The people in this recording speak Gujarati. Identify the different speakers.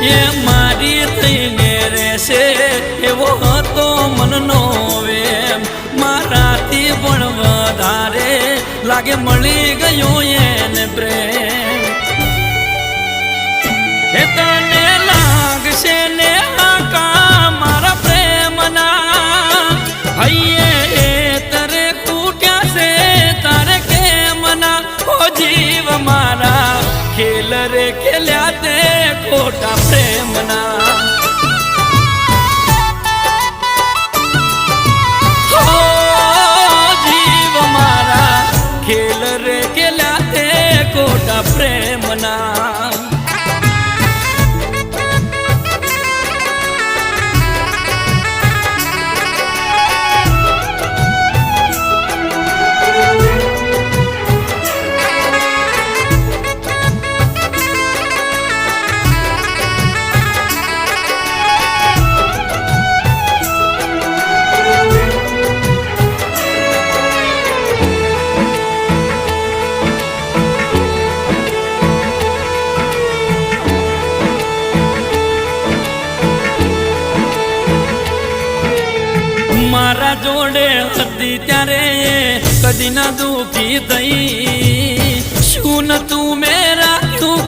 Speaker 1: એ મારી થઈને રહેશે એવો હતો મનનો વેમ મારાથી પણ વધારે લાગે મળી ગયો એને પ્રેમ એ તને લાગશે ને આકા મારા પ્રેમના હૈયે તરે કૂટ્યા છે તારે કેમ ના ઓ જીવ મારા ખેલ રે ખેલ્યા તે ખોટા પ્રેમના ઓ જીવ મારા ખેલ રે ખેલ્યા તે ખોટા પ્રેમના મારા જોડે હતી ત્યારે કદી ના દુખી થઈ શું તું મેરા તું